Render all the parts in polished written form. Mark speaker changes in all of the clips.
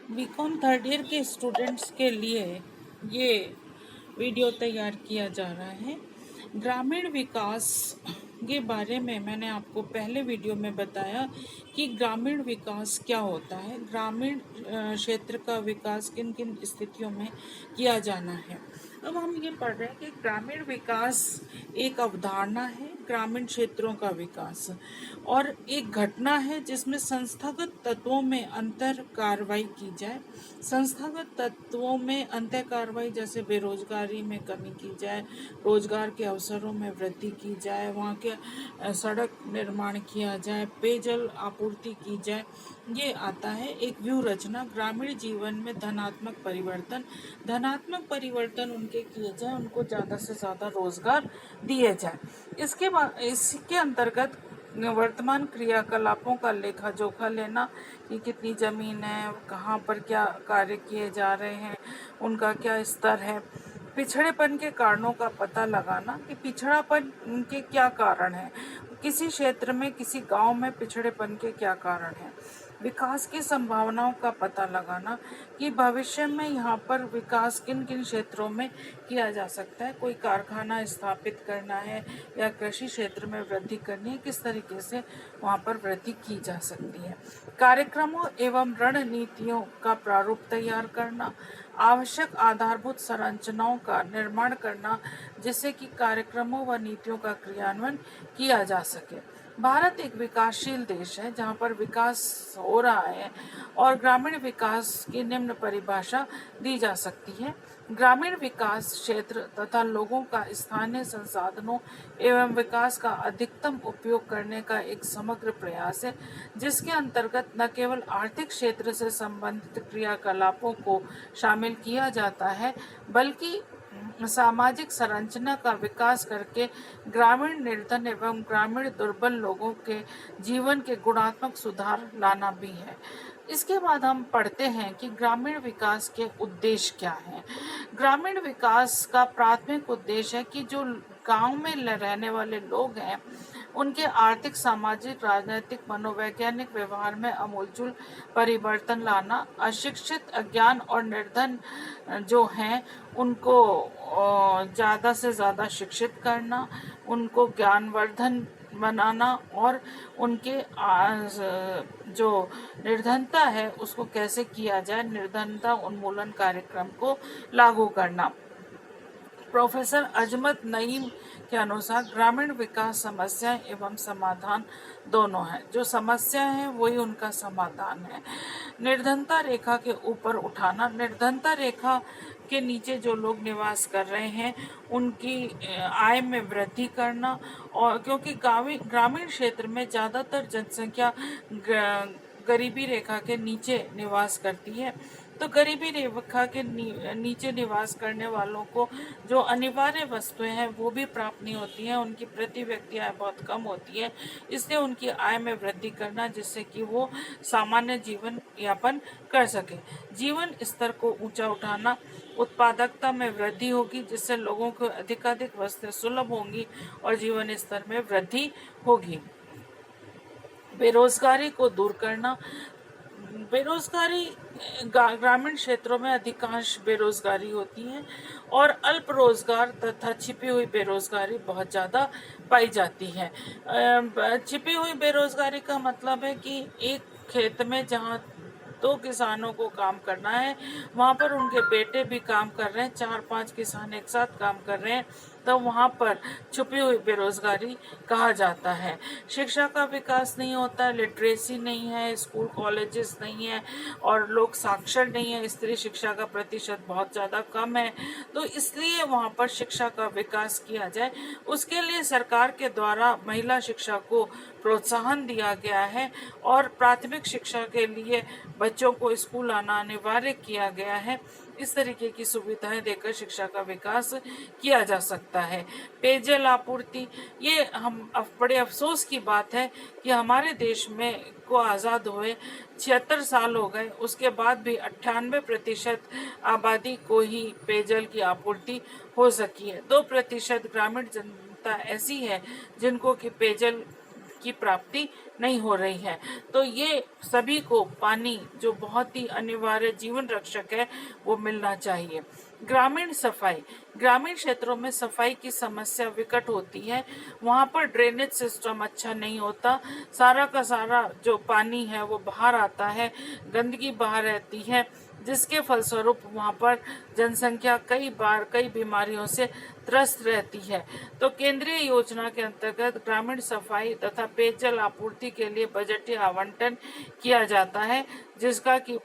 Speaker 1: BCom third year के students के लिए ये वीडियो तैयार किया जा रहा है। ग्रामीण विकास के बारे में मैंने आपको पहले वीडियो में बताया कि ग्रामीण विकास क्या होता है, ग्रामीण क्षेत्र का विकास किन किन स्थितियों में किया जाना है। अब हम ये पढ़ रहे हैं कि ग्रामीण विकास एक अवधारणा है, ग्रामीण क्षेत्रों का विकास, और एक घटना है जिसमें संस्थागत तत्वों में अंतर कार्रवाई की जाए। संस्थागत तत्वों में अंतर कार्रवाई जैसे बेरोजगारी में कमी की जाए, रोजगार के अवसरों में वृद्धि की जाए, वहाँ के सड़क निर्माण किया जाए, पेयजल आपूर्ति की जाए। ये आता है एक व्यू रचना। ग्रामीण जीवन में धनात्मक परिवर्तन उनके किए जाए, उनको ज़्यादा से ज़्यादा रोजगार दिए जाए। इसके बाद इसके अंतर्गत वर्तमान क्रियाकलापों का लेखा जोखा लेना कि कितनी ज़मीन है, कहाँ पर क्या कार्य किए जा रहे हैं, उनका क्या स्तर है। पिछड़ेपन के कारणों का पता लगाना कि पिछड़ापन के क्या कारण है, किसी क्षेत्र में किसी गांव में पिछड़ेपन के क्या कारण हैं। विकास की संभावनाओं का पता लगाना कि भविष्य में यहाँ पर विकास किन किन क्षेत्रों में किया जा सकता है, कोई कारखाना स्थापित करना है या कृषि क्षेत्र में वृद्धि करनी है, किस तरीके से वहाँ पर वृद्धि की जा सकती है। कार्यक्रमों एवं रणनीतियों का प्रारूप तैयार करना, आवश्यक आधारभूत संरचनाओं का निर्माण करना जिससे कि कार्यक्रमों व नीतियों का क्रियान्वयन किया जा सके। भारत एक विकासशील देश है जहाँ पर विकास हो रहा है और ग्रामीण विकास की निम्न परिभाषा दी जा सकती है। ग्रामीण विकास क्षेत्र तथा लोगों का स्थानीय संसाधनों एवं विकास का अधिकतम उपयोग करने का एक समग्र प्रयास है, जिसके अंतर्गत न केवल आर्थिक क्षेत्र से संबंधित क्रियाकलापों को शामिल किया जाता है बल्कि सामाजिक संरचना का विकास करके ग्रामीण निर्धन एवं ग्रामीण दुर्बल लोगों के जीवन के गुणात्मक सुधार लाना भी है। इसके बाद हम पढ़ते हैं कि ग्रामीण विकास के उद्देश्य क्या हैं। ग्रामीण विकास का प्राथमिक उद्देश्य है कि जो गांव में रहने वाले लोग हैं उनके आर्थिक, सामाजिक, राजनीतिक, मनोवैज्ञानिक व्यवहार में आमूलचूल परिवर्तन लाना, अशिक्षित, अज्ञान और निर्धन जो हैं उनको ज़्यादा से ज़्यादा शिक्षित करना, उनको ज्ञानवर्धन बनाना और उनके जो निर्धनता है उसको कैसे किया जाए, निर्धनता उन्मूलन कार्यक्रम को लागू करना। प्रोफेसर अजमत नईम के अनुसार ग्रामीण विकास समस्याएं एवं समाधान दोनों हैं। जो समस्या है वही उनका समाधान है। निर्धनता रेखा के ऊपर उठाना, निर्धनता रेखा के नीचे जो लोग निवास कर रहे हैं उनकी आय में वृद्धि करना, और क्योंकि ग्रामीण क्षेत्र में ज़्यादातर जनसंख्या गरीबी रेखा के नीचे निवास करती है, तो गरीबी रेखा के नीचे निवास करने वालों को जो अनिवार्य वस्तुएं हैं वो भी प्राप्त नहीं होती हैं, उनकी प्रति व्यक्ति आय बहुत कम होती है। इसलिए उनकी आय में वृद्धि करना जिससे कि वो सामान्य जीवन यापन कर सके। जीवन स्तर को ऊंचा उठाना, उत्पादकता में वृद्धि होगी जिससे लोगों को अधिकाधिक वस्तुएं सुलभ होंगी और जीवन स्तर में वृद्धि होगी। बेरोजगारी को दूर करना, बेरोजगारी ग्रामीण क्षेत्रों में अधिकांश बेरोजगारी होती है और अल्प रोजगार तथा छिपी हुई बेरोजगारी बहुत ज़्यादा पाई जाती है। छिपी हुई बेरोजगारी का मतलब है कि एक खेत में जहाँ दो किसानों को काम करना है वहाँ पर उनके बेटे भी काम कर रहे हैं, 4-5 किसान एक साथ काम कर रहे हैं, तो वहाँ पर छुपी हुई बेरोजगारी कहा जाता है। शिक्षा का विकास नहीं होता है, लिटरेसी नहीं है, स्कूल कॉलेजेस नहीं है और लोग साक्षर नहीं है, स्त्री शिक्षा का प्रतिशत बहुत ज़्यादा कम है, तो इसलिए वहाँ पर शिक्षा का विकास किया जाए उसके लिए सरकार के द्वारा महिला शिक्षा को प्रोत्साहन दिया गया है और प्राथमिक शिक्षा के लिए बच्चों को स्कूल आना अनिवार्य किया गया है। इस तरीके की सुविधाएं देकर शिक्षा का विकास किया जा सकता है। पेयजल आपूर्ति, ये हम बड़े अफसोस की बात है कि हमारे देश में को आज़ाद हुए 76 साल हो गए, उसके बाद भी 98% आबादी को ही पेयजल की आपूर्ति हो सकी है। 2% ग्रामीण जनता ऐसी है जिनको कि पेयजल की प्राप्ति नहीं हो रही है। तो ये सभी को पानी जो बहुत ही अनिवार्य जीवन रक्षक है वो मिलना चाहिए। ग्रामीण सफाई, ग्रामीण क्षेत्रों में सफाई की समस्या विकट होती है। वहाँ पर ड्रेनेज सिस्टम अच्छा नहीं होता, सारा का सारा जो पानी है वो बाहर आता है, गंदगी बाहर रहती है, जिसके फलस्वरूप वहाँ पर जनसंख्या कई बार कई बीमारियों से त्रस्त रहती है। तो केंद्रीय योजना के अंतर्गत ग्रामीण सफाई तथा पेयजल आपूर्ति के लिए बजटीय आवंटन किया जाता है, जिसका कि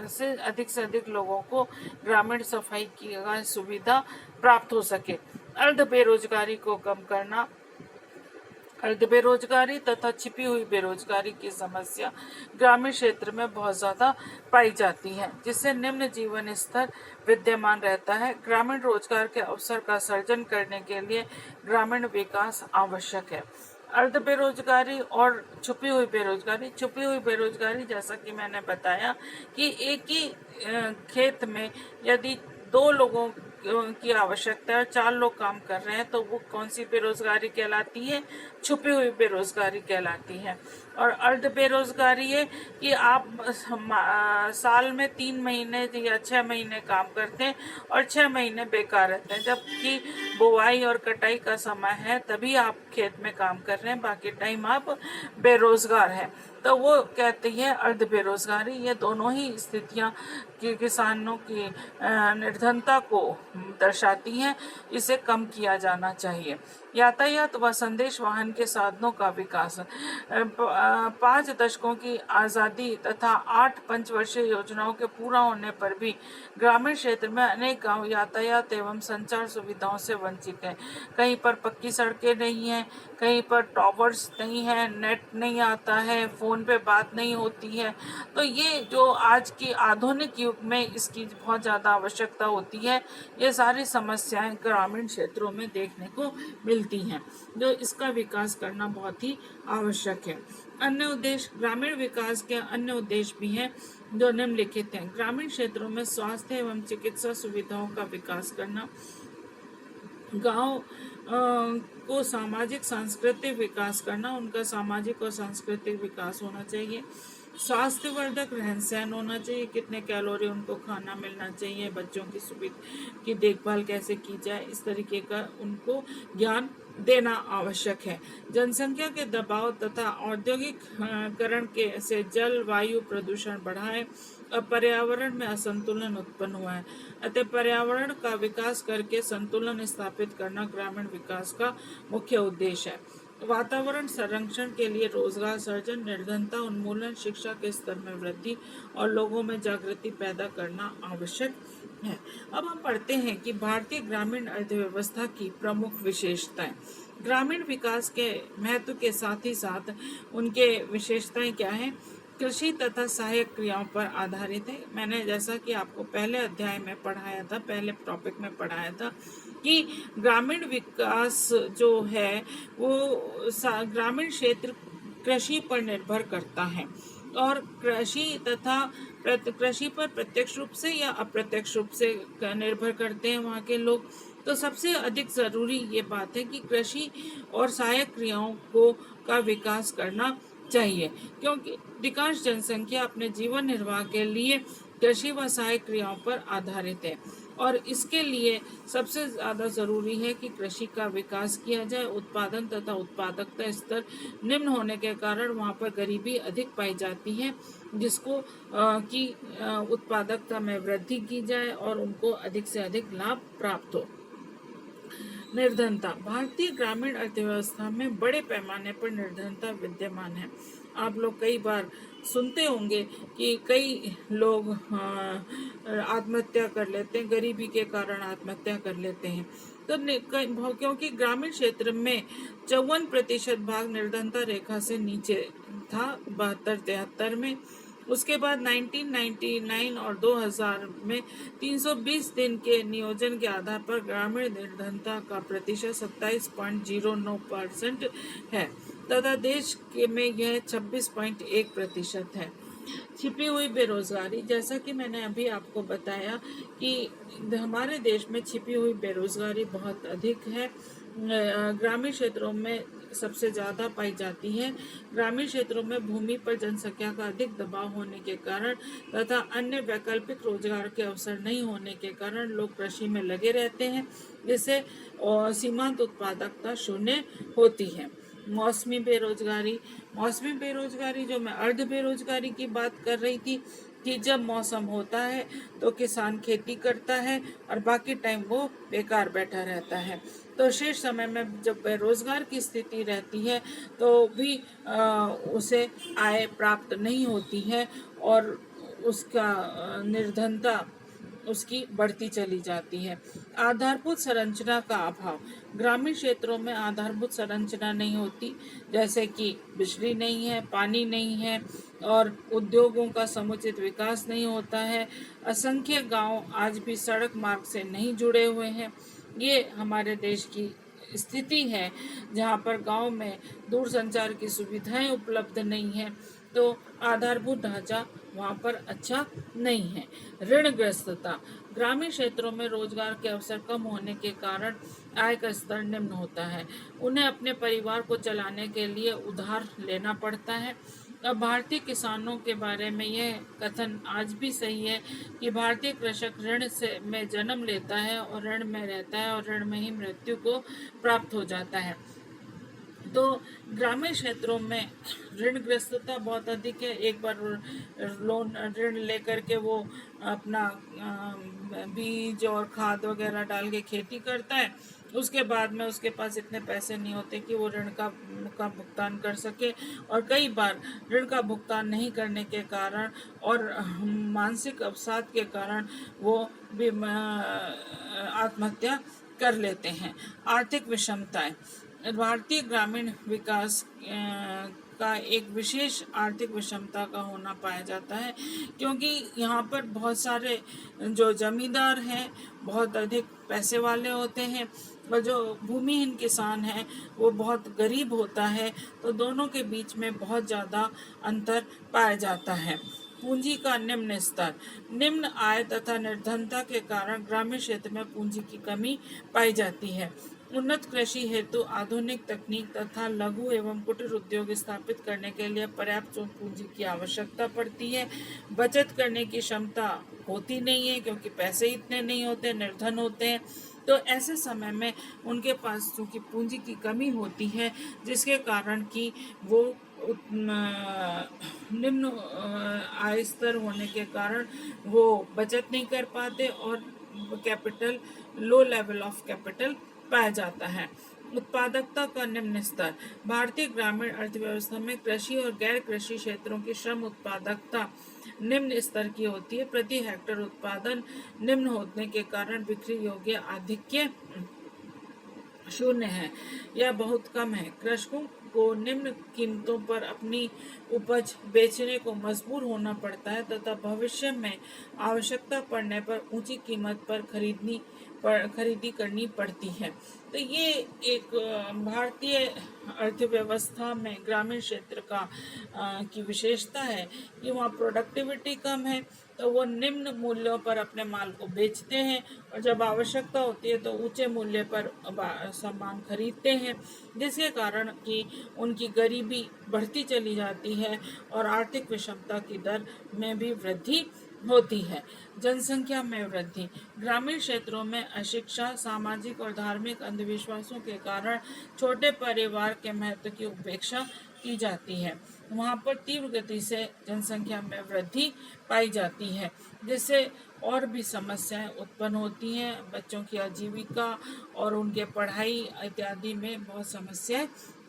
Speaker 1: से अधिक लोगों को ग्रामीण सफाई की सुविधा प्राप्त हो सके। अर्ध बेरोजगारी को कम करना, अर्ध बेरोजगारी तथा छिपी हुई बेरोजगारी की समस्या ग्रामीण क्षेत्र में बहुत ज़्यादा पाई जाती है, जिससे निम्न जीवन स्तर विद्यमान रहता है। ग्रामीण रोजगार के अवसर का सर्जन करने के लिए ग्रामीण विकास आवश्यक है। अर्ध बेरोजगारी और छुपी हुई बेरोजगारी जैसा कि मैंने बताया कि एक ही खेत में यदि 2 लोगों की आवश्यकता है और 4 लोग काम कर रहे हैं, तो वो कौन सी बेरोजगारी कहलाती है? छुपी हुई बेरोजगारी कहलाती है। और अर्ध बेरोजगारी है कि आप साल में 3 महीने या 6 महीने काम करते हैं और 6 महीने बेकार रहते हैं, जबकि बुआई और कटाई का समय है तभी आप खेत में काम कर रहे हैं, बाकी टाइम आप बेरोजगार हैं। तो वो कहते हैं अर्ध बेरोजगारी। ये दोनों ही स्थितियां किसानों की निर्धनता को दर्शाती हैं, इसे कम किया जाना चाहिए। यातायात व संदेश वाहन के साधनों का विकास, 5 दशकों की आज़ादी तथा 8 पंचवर्षीय योजनाओं के पूरा होने पर भी ग्रामीण क्षेत्र में अनेक गांव यातायात एवं संचार सुविधाओं से वंचित हैं। कहीं पर पक्की सड़कें नहीं हैं, कहीं पर टावर्स नहीं है, नेट नहीं आता है, फ़ोन पे बात नहीं होती है। तो ये जो आज की आधुनिक युग में इसकी बहुत ज़्यादा आवश्यकता होती है, ये सारी समस्याएं ग्रामीण क्षेत्रों में देखने को मिलती हैं, जो इसका विकास करना बहुत ही आवश्यक है। अन्य उद्देश्य, ग्रामीण विकास के अन्य उद्देश्य भी हैं जो निम्नलिखित हैं। ग्रामीण क्षेत्रों में स्वास्थ्य एवं चिकित्सा सुविधाओं का विकास करना, गांव को सामाजिक सांस्कृतिक विकास करना, उनका सामाजिक और सांस्कृतिक विकास होना चाहिए। स्वास्थ्यवर्धक रहन सहन होना चाहिए, कितने कैलोरी उनको खाना मिलना चाहिए, बच्चों की सुविधा की देखभाल कैसे की जाए, इस तरीके का उनको ज्ञान देना आवश्यक है। जनसंख्या के दबाव तथा औद्योगिकरण के से जल वायु प्रदूषण बढ़ा है और पर्यावरण में असंतुलन उत्पन्न हुआ है। अतः पर्यावरण का विकास करके संतुलन स्थापित करना ग्रामीण विकास का मुख्य उद्देश्य है। वातावरण संरक्षण के लिए रोजगार सृजन, निर्धनता उन्मूलन, शिक्षा के स्तर में वृद्धि और लोगों में जागृति पैदा करना आवश्यक है। अब हम पढ़ते हैं कि भारतीय ग्रामीण अर्थव्यवस्था की प्रमुख विशेषताएं। ग्रामीण विकास के महत्व के साथ ही साथ उनके विशेषताएं क्या हैं? कृषि तथा सहायक क्रियाओं पर आधारित है। मैंने जैसा कि आपको पहले अध्याय में पढ़ाया था, पहले टॉपिक में पढ़ाया था कि ग्रामीण विकास जो है वो ग्रामीण क्षेत्र कृषि पर निर्भर करता है और कृषि पर प्रत्यक्ष रूप से या अप्रत्यक्ष रूप से निर्भर करते हैं वहाँ के लोग। तो सबसे अधिक ज़रूरी ये बात है कि कृषि और सहायक क्रियाओं का विकास करना चाहिए, क्योंकि अधिकांश जनसंख्या अपने जीवन निर्वाह के लिए कृषि व सहायक क्रियाओं पर आधारित है और इसके लिए सबसे ज़्यादा ज़रूरी है कि कृषि का विकास किया जाए। उत्पादन तथा उत्पादकता स्तर निम्न होने के कारण वहाँ पर गरीबी अधिक पाई जाती है, जिसको कि उत्पादकता में वृद्धि की जाए और उनको अधिक से अधिक लाभ प्राप्त हो। निर्धनता, भारतीय ग्रामीण अर्थव्यवस्था में बड़े पैमाने पर निर्धनता विद्यमान है। आप लोग कई बार सुनते होंगे कि कई लोग आत्महत्या कर लेते हैं, गरीबी के कारण आत्महत्या कर लेते हैं। तो क्योंकि ग्रामीण क्षेत्र में 54% भाग निर्धनता रेखा से नीचे था 72-73 में। उसके बाद 1999 और 2000 में 320 दिन के नियोजन के आधार पर ग्रामीण निर्धनता का प्रतिशत 27.09% है तथा देश में यह 26.1% है। छिपी हुई बेरोजगारी, जैसा कि मैंने अभी आपको बताया कि हमारे देश में छिपी हुई बेरोजगारी बहुत अधिक है। ग्रामीण क्षेत्रों में सबसे ज़्यादा पाई जाती है। ग्रामीण क्षेत्रों में भूमि पर जनसंख्या का अधिक दबाव होने के कारण तथा अन्य वैकल्पिक रोजगार के अवसर नहीं होने के कारण लोग कृषि में लगे रहते हैं, जिससे सीमांत उत्पादकता शून्य होती है। मौसमी बेरोजगारी जो मैं अर्ध बेरोजगारी की बात कर रही थी कि जब मौसम होता है तो किसान खेती करता है और बाकी टाइम वो बेकार बैठा रहता है। तो शेष समय में जब बेरोजगार की स्थिति रहती है तो भी उसे आय प्राप्त नहीं होती है और उसका निर्धनता उसकी बढ़ती चली जाती है। आधारभूत संरचना का अभाव। ग्रामीण क्षेत्रों में आधारभूत संरचना नहीं होती, जैसे कि बिजली नहीं है, पानी नहीं है और उद्योगों का समुचित विकास नहीं होता है। असंख्य गांव आज भी सड़क मार्ग से नहीं जुड़े हुए हैं। ये हमारे देश की स्थिति है, जहाँ पर गांव में दूरसंचार की सुविधाएं उपलब्ध नहीं है, तो आधारभूत ढांचा वहाँ पर अच्छा नहीं है। ऋणग्रस्तता। ग्रामीण क्षेत्रों में रोजगार के अवसर कम होने के कारण आय का स्तर निम्न होता है। उन्हें अपने परिवार को चलाने के लिए उधार लेना पड़ता है। अब भारतीय किसानों के बारे में यह कथन आज भी सही है कि भारतीय कृषक ऋण से में जन्म लेता है और ऋण में रहता है और ऋण में ही मृत्यु को प्राप्त हो जाता है। तो ग्रामीण क्षेत्रों में ऋणग्रस्तता बहुत अधिक है। एक बार ऋण लेकर के वो अपना बीज और खाद वगैरह डाल के खेती करता है, उसके बाद में उसके पास इतने पैसे नहीं होते कि वो ऋण का भुगतान कर सके, और कई बार ऋण का भुगतान नहीं करने के कारण और मानसिक अवसाद के कारण वो भी आत्महत्या कर लेते हैं। आर्थिक विषमताएं। भारतीय ग्रामीण विकास का एक विशेष आर्थिक विषमता का होना पाया जाता है, क्योंकि यहाँ पर बहुत सारे जो जमींदार हैं बहुत अधिक पैसे वाले होते हैं और जो भूमिहीन किसान है वो बहुत गरीब होता है, तो दोनों के बीच में बहुत ज़्यादा अंतर पाया जाता है। पूंजी का निम्न स्तर। निम्न आय तथा निर्धनता के कारण ग्रामीण क्षेत्र में पूंजी की कमी पाई जाती है। उन्नत कृषि हेतु आधुनिक तकनीक तथा लघु एवं कुटीर उद्योग स्थापित करने के लिए पर्याप्त पूंजी की आवश्यकता पड़ती है। बचत करने की क्षमता होती नहीं है, क्योंकि पैसे इतने नहीं होते, निर्धन होते हैं। तो ऐसे समय में उनके पास चूँकि पूंजी की कमी होती है, जिसके कारण कि वो निम्न आय स्तर होने के कारण वो बचत नहीं कर पाते और capital low level of capital पाया जाता है। उत्पादकता का निम्न स्तर। भारतीय ग्रामीण अर्थव्यवस्था में कृषि और गैर कृषि क्षेत्रों की श्रम उत्पादकता निम्न स्तर की होती है। प्रति हेक्टेयर उत्पादन निम्न होने के कारण बिक्री योग्य आधिक्य शून्य है या बहुत कम है। कृषकों को निम्न कीमतों पर अपनी उपज बेचने को मजबूर होना पड़ता है तथा भविष्य में आवश्यकता पड़ने पर ऊंची कीमत पर खरीदी करनी पड़ती है। तो ये एक भारतीय अर्थव्यवस्था में ग्रामीण क्षेत्र का की विशेषता है कि वहाँ प्रोडक्टिविटी कम है, तो वो निम्न मूल्यों पर अपने माल को बेचते हैं और जब आवश्यकता होती है तो ऊंचे मूल्य पर सामान खरीदते हैं, जिसके कारण कि उनकी गरीबी बढ़ती चली जाती है और आर्थिक विषमता की दर में भी वृद्धि होती है। जनसंख्या में वृद्धि। ग्रामीण क्षेत्रों में अशिक्षा, सामाजिक और धार्मिक अंधविश्वासों के कारण छोटे परिवार के महत्व की उपेक्षा की जाती है। वहाँ पर तीव्र गति से जनसंख्या में वृद्धि पाई जाती है, जिससे और भी समस्याएं उत्पन्न होती हैं। बच्चों की आजीविका और उनके पढ़ाई इत्यादि में बहुत समस्याएं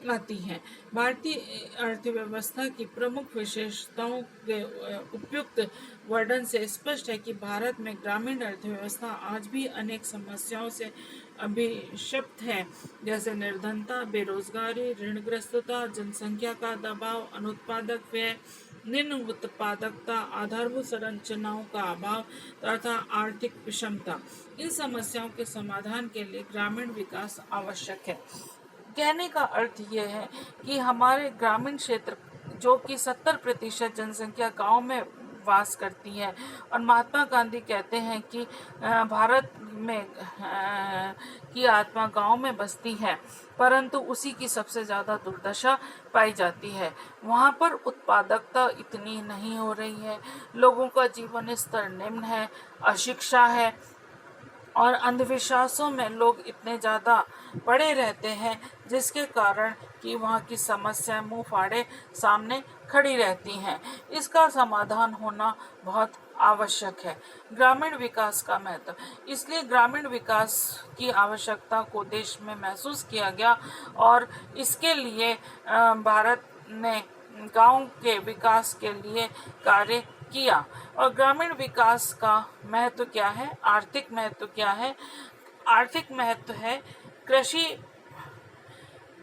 Speaker 1: आती हैं। भारतीय अर्थव्यवस्था की प्रमुख विशेषताओं के उपयुक्त वर्णन से स्पष्ट है कि भारत में ग्रामीण अर्थव्यवस्था आज भी अनेक समस्याओं से अभिशप्त है, जैसे निर्धनता, बेरोजगारी, ऋणग्रस्तता, जनसंख्या का दबाव, अनुत्पादक व्यय, निम्न उत्पादकता, आधारभूत संरचनाओं का अभाव तथा आर्थिक विषमता। इन समस्याओं के समाधान के लिए ग्रामीण विकास आवश्यक है। कहने का अर्थ यह है कि हमारे ग्रामीण क्षेत्र जो कि 70% जनसंख्या गांव में वास करती है। और महात्मा गांधी कहते हैं कि भारत में की आत्मा गांव में बसती है, परंतु उसी की सबसे ज़्यादा दुर्दशा पाई जाती है। वहाँ पर उत्पादकता इतनी नहीं हो रही है, लोगों का जीवन स्तर निम्न है, अशिक्षा है और अंधविश्वासों में लोग इतने ज़्यादा पड़े रहते हैं, जिसके कारण कि वहाँ की समस्याएं मुंह फाड़े सामने खड़ी रहती हैं। इसका समाधान होना बहुत आवश्यक है। ग्रामीण विकास का महत्व, इसलिए ग्रामीण विकास की आवश्यकता को देश में महसूस किया गया और इसके लिए भारत ने गांव के विकास के लिए कार्य किया। और ग्रामीण विकास का महत्व क्या है, आर्थिक महत्व क्या है? आर्थिक महत्व है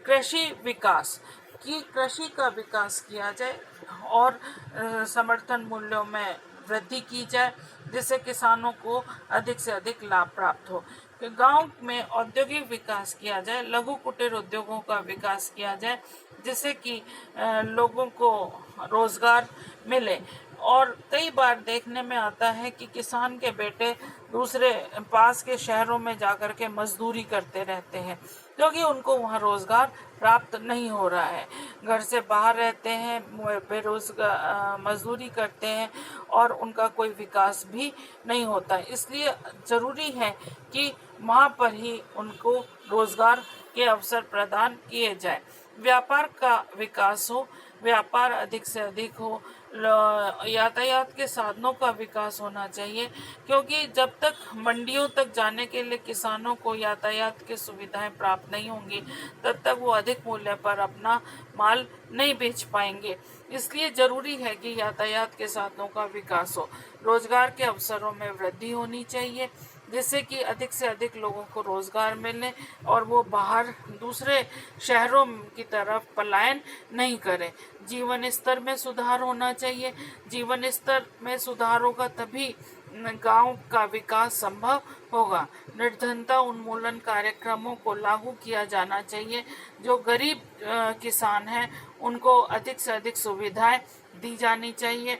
Speaker 1: कृषि विकास, कि कृषि का विकास किया जाए और समर्थन मूल्यों में वृद्धि की जाए, जिससे किसानों को अधिक से अधिक लाभ प्राप्त हो। गांव में औद्योगिक विकास किया जाए, लघु कुटीर उद्योगों का विकास किया जाए, जिससे कि लोगों को रोजगार मिले। और कई बार देखने में आता है कि किसान के बेटे दूसरे पास के शहरों में जाकर के मजदूरी करते रहते हैं, क्योंकि उनको वहाँ रोजगार प्राप्त नहीं हो रहा है। घर से बाहर रहते हैं, बेरोजगार मजदूरी करते हैं और उनका कोई विकास भी नहीं होता। इसलिए ज़रूरी है कि वहाँ पर ही उनको रोजगार के अवसर प्रदान किए जाए। व्यापार का विकास हो, व्यापार अधिक से अधिक हो, यातायात के साधनों का विकास होना चाहिए, क्योंकि जब तक मंडियों तक जाने के लिए किसानों को यातायात की सुविधाएं प्राप्त नहीं होंगी, तब तक वो अधिक मूल्य पर अपना माल नहीं बेच पाएंगे। इसलिए ज़रूरी है कि यातायात के साधनों का विकास हो, रोजगार के अवसरों में वृद्धि होनी चाहिए, जिससे कि अधिक से अधिक लोगों को रोजगार मिले और वो बाहर दूसरे शहरों की तरफ पलायन नहीं करें। जीवन स्तर में सुधार होना चाहिए। जीवन स्तर में सुधार होगा तभी गांव का विकास संभव होगा। निर्धनता उन्मूलन कार्यक्रमों को लागू किया जाना चाहिए। जो गरीब किसान हैं उनको अधिक से अधिक सुविधाएं दी जानी चाहिए।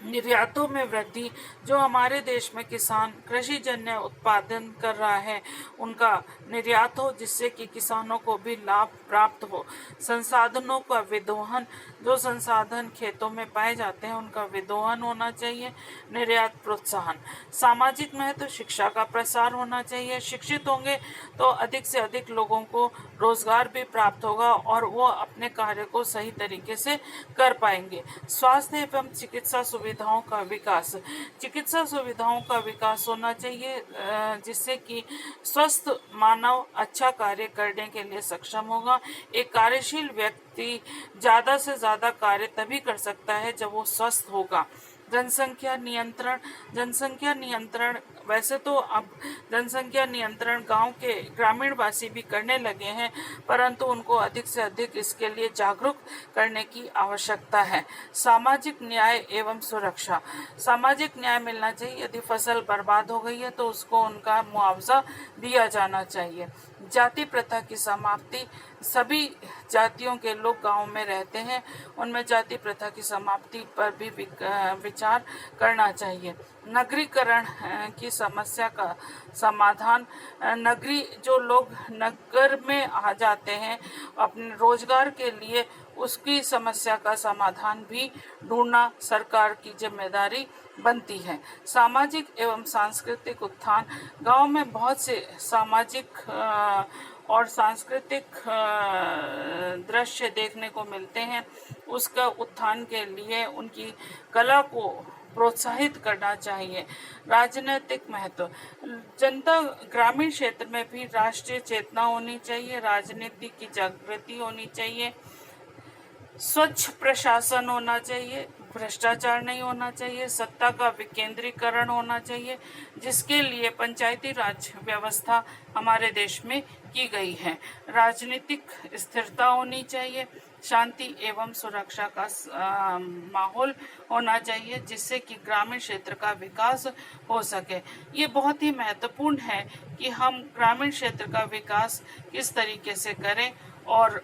Speaker 1: निर्यातों में वृद्धि, जो हमारे देश में किसान कृषि जन्य उत्पादन कर रहा है उनका निर्यात हो, जिससे कि किसानों को भी लाभ प्राप्त हो। संसाधनों का विदोहन, जो संसाधन खेतों में पाए जाते हैं उनका विदोहन होना चाहिए। निर्यात प्रोत्साहन, सामाजिक महत्व, शिक्षा का प्रसार होना चाहिए। शिक्षित होंगे तो अधिक से अधिक लोगों को रोजगार भी प्राप्त होगा और वो अपने कार्य को सही तरीके से कर पाएंगे। स्वास्थ्य एवं चिकित्सा सुविधाओं का विकास, चिकित्सा सुविधाओं का विकास होना चाहिए, जिससे कि स्वस्थ मानव अच्छा कार्य करने के लिए सक्षम होगा। एक कार्यशील व्यक्ति ज़्यादा से ज़्यादा कार्य तभी कर सकता है जब वो स्वस्थ होगा। जनसंख्या नियंत्रण, जनसंख्या नियंत्रण, वैसे तो अब जनसंख्या नियंत्रण गांव के ग्रामीण वासी भी करने लगे हैं, परंतु उनको अधिक से अधिक इसके लिए जागरूक करने की आवश्यकता है। सामाजिक न्याय एवं सुरक्षा, सामाजिक न्याय मिलना चाहिए। यदि फसल बर्बाद हो गई है तो उसको उनका मुआवजा दिया जाना चाहिए। जाति प्रथा की समाप्ति, सभी जातियों के लोग गांव में रहते हैं, उनमें जाति प्रथा की समाप्ति पर भी विचार करना चाहिए। नगरीकरण की समस्या का समाधान, नगरी जो लोग नगर में आ जाते हैं अपने रोजगार के लिए, उसकी समस्या का समाधान भी ढूंढना सरकार की जिम्मेदारी बनती है। सामाजिक एवं सांस्कृतिक उत्थान, गांव में बहुत से सामाजिक और सांस्कृतिक दृश्य देखने को मिलते हैं। उसका उत्थान के लिए उनकी कला को प्रोत्साहित करना चाहिए। राजनीतिक महत्व, जनता ग्रामीण क्षेत्र में भी राष्ट्रीय चेतना होनी चाहिए, राजनीति की जागृति होनी चाहिए, स्वच्छ प्रशासन होना चाहिए, भ्रष्टाचार नहीं होना चाहिए, सत्ता का विकेंद्रीकरण होना चाहिए, जिसके लिए पंचायती राज व्यवस्था हमारे देश में की गई है। राजनीतिक स्थिरता होनी चाहिए, शांति एवं सुरक्षा का माहौल होना चाहिए, जिससे कि ग्रामीण क्षेत्र का विकास हो सके। ये बहुत ही महत्वपूर्ण है कि हम ग्रामीण क्षेत्र का विकास किस तरीके से करें और